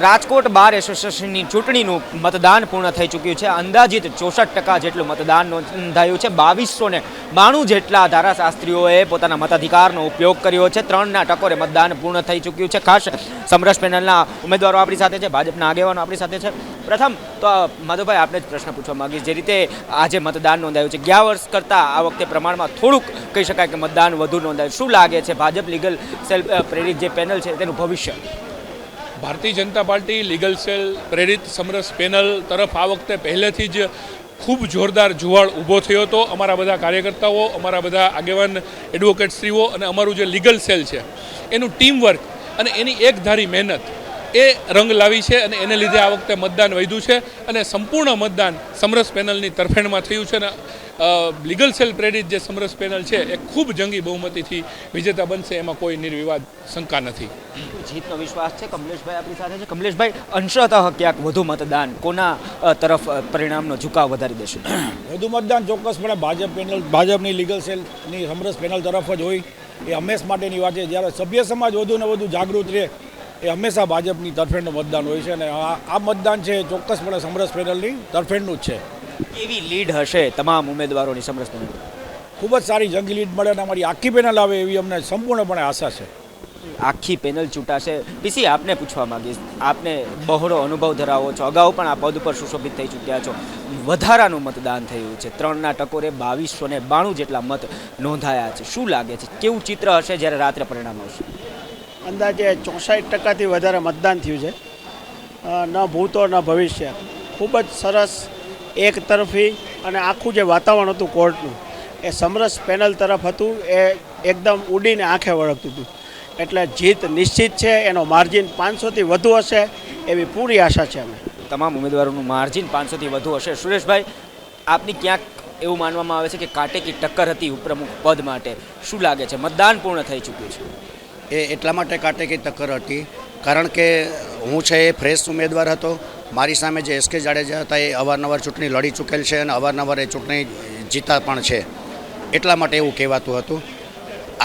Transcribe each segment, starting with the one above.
રાજકોટ બાર એસોસિએશનની ચૂંટણીનું મતદાન પૂર્ણ થઈ ચૂક્યું છે। અંદાજિત 64% જેટલું મતદાન નોંધાયું છે। 2292 જેટલા ધારાશાસ્ત્રીઓએ પોતાના મતાધિકારનો ઉપયોગ કર્યો છે। 3ના ટકોરે મતદાન પૂર્ણ થઈ ચૂક્યું છે। ખાસ સમરસ પેનલના ઉમેદવારો આપણી સાથે છે, ભાજપના આગેવાનો આપણી સાથે છે। પ્રથમ તો માધવભાઈ, આપને જ પ્રશ્ન પૂછવા માંગીશ, જે રીતે આજે મતદાન નોંધાયું છે, ગયા વર્ષ કરતાં આ વખતે પ્રમાણમાં થોડુંક કહી શકાય કે મતદાન વધુ નોંધાયું, શું લાગે છે ભાજપ લીગલ સેલ પ્રેરિત જે પેનલ છે તેનું ભવિષ્ય? Bharatiya Janata party legal cell પ્રેરિત સમરસ પેનલ તરફ આ વખતે પહેલેથી જ ખૂબ જોરદાર જુવાળ ઊભો થયો હતો। અમારા બધા કાર્યકર્તાઓ, અમારા બધા આગેવાન એડવોકેટશ્રીઓ અને અમારું જે લીગલ સેલ છે એનું ટીમવર્ક અને એની એકધારી મહેનત એ રંગ લાવી છે અને એને લીધે આ વખતે મતદાન વધ્યું છે અને સંપૂર્ણ મતદાન સમરસ પેનલની તરફેણમાં થયું છે અને લીગલ સેલ પ્રેરિત જે સમરસ પેનલ છે એ ખૂબ જંગી બહુમતીથી વિજેતા બનશે, એમાં કોઈ નિર્વિવાદ શંકા નથી। જીતનો વિશ્વાસ છે। કમલેશભાઈ આપણી સાથે છે। કમલેશભાઈ, અંશતઃ ક્યાંક વધુ મતદાન કોના તરફ પરિણામનો ઝુકાવ વધારી દેશે? વધુ મતદાન ચોક્કસપણે ભાજપની લીગલ સેલની સમરસ પેનલ તરફ જ હોય, એ હંમેશ માટેની વાત છે। જ્યારે સભ્ય સમાજ વધુ ને વધુ જાગૃત રહે એ હંમેશા ભાજપની તરફેણનું મતદાન હોય છે અને આ મતદાન છે ચોક્કસપણે સમરસ પેનલની તરફેણનું જ છે। કેવી લીડ હશે તમામ ઉમેદવારોની સમરસ પેનલ? ખૂબ જ સારી જંગી લીડ મળે અને અમારી આખી પેનલ આવે એવી અમને સંપૂર્ણપણે આશા છે। આખી પેનલ ચૂંટાશે। પીસી, આપને પૂછવા માંગીશ, આપને બહોળો અનુભવ ધરાવો છો, અગાઉ પણ આ પદ ઉપર સુશોભિત થઈ ચૂક્યા છો, વધારાનું મતદાન થયું છે, 3ના ટકોરે 2292 જેટલા મત નોંધાયા છે, શું લાગે છે કેવું ચિત્ર હશે જ્યારે રાત્રે પરિણામ આવશે? અંદાજે 64%થી વધારે મતદાન થયું છે, ન ભૂતો ન ભવિષ્ય। ખૂબ જ સરસ એક તરફી અને આખું જે વાતાવરણ હતું કોર્ટનું એ સમરસ પેનલ તરફ હતું, એ એકદમ ઉડીને આંખે વળગતું હતું, એટલે જીત નિશ્ચિત છે। એનો માર્જિન 500થી વધુ હશે એવી પૂરી આશા છે અમે। તમામ ઉમેદવારોનું માર્જિન 500થી વધુ હશે। સુરેશભાઈ, આપની ક્યાંક એવું માનવામાં આવે છે કે કાટેકી ટક્કર હતી ઉપપ્રમુખ પદ માટે, શું લાગે છે મતદાન પૂર્ણ થઈ ચૂક્યું છે? એ એટલા માટે કાટેકી ટક્કર હતી કારણ કે હું છે એ ફ્રેશ ઉમેદવાર હતો, મારી સામે જે એસકે જાડેજા હતા એ અવારનવાર ચૂંટણી લડી ચૂકેલ છે અને અવારનવાર એ ચૂંટણી જીતા પણ છે, એટલા માટે એવું કહેવાતું હતું।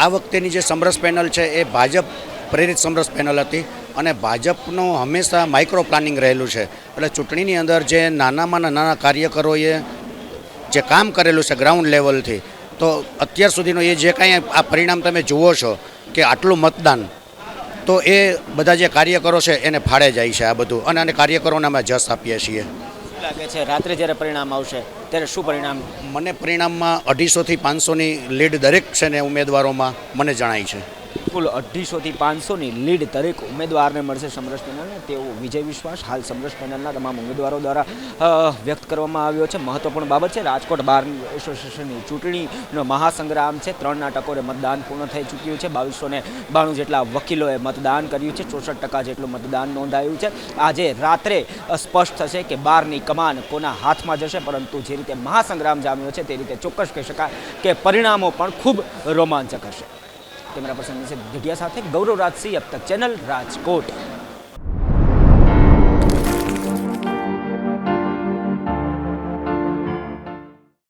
આ વખતેની જે સમરસ પેનલ છે એ ભાજપ પ્રેરિત સમરસ પેનલ હતી અને ભાજપનું હંમેશા માઇક્રો પ્લાનિંગ રહેલું છે, એટલે ચૂંટણીની અંદર જે નાનામાં નાના કાર્યકરોએ જે કામ કરેલું છે ગ્રાઉન્ડ લેવલથી, તો અત્યાર સુધીનું એ જે કાંઈ આ પરિણામ તમે જુઓ છો કે આટલું મતદાન, તો એ બધા જે કાર્યકરો છે એને ફાળે જાય છે આ બધું, અને કાર્યકરોને અમે જશ આપીએ છીએ। શું લાગે છે રાત્રે જ્યારે પરિણામ આવશે ત્યારે શું પરિણામ? મને પરિણામમાં 250થી 500ની લીડ દરેક છે ને ઉમેદવારોમાં મને જણાય છે। કુલ 250થી 500ની લીડ દરેક ઉમેદવારને મળશે સમરસ પેનલને, તેવો વિજય વિશ્વાસ હાલ સમરસ પેનલના તમામ ઉમેદવારો દ્વારા વ્યક્ત કરવામાં આવ્યો છે। મહત્વપૂર્ણ બાબત છે, રાજકોટ બાર એસોસિએશનની ચૂંટણીનો મહાસંગ્રામ છે। 3ના ટકોરે મતદાન પૂર્ણ થઈ ચૂક્યું છે। 2292 જેટલા વકીલોએ મતદાન કર્યું છે। 64% જેટલું મતદાન નોંધાયું છે। આજે રાત્રે સ્પષ્ટ થશે કે બારની કમાન કોના હાથમાં જશે, પરંતુ જે રીતે મહાસંગ્રામ જામ્યો છે તે રીતે ચોક્કસ કહી શકાય કે પરિણામો પણ ખૂબ રોમાંચક હશે। કેમેરા પર્સન ગઢિયા સાથે ગૌરવ રાજસિંહ, અબ તક ચેનલ, રાજકોટ।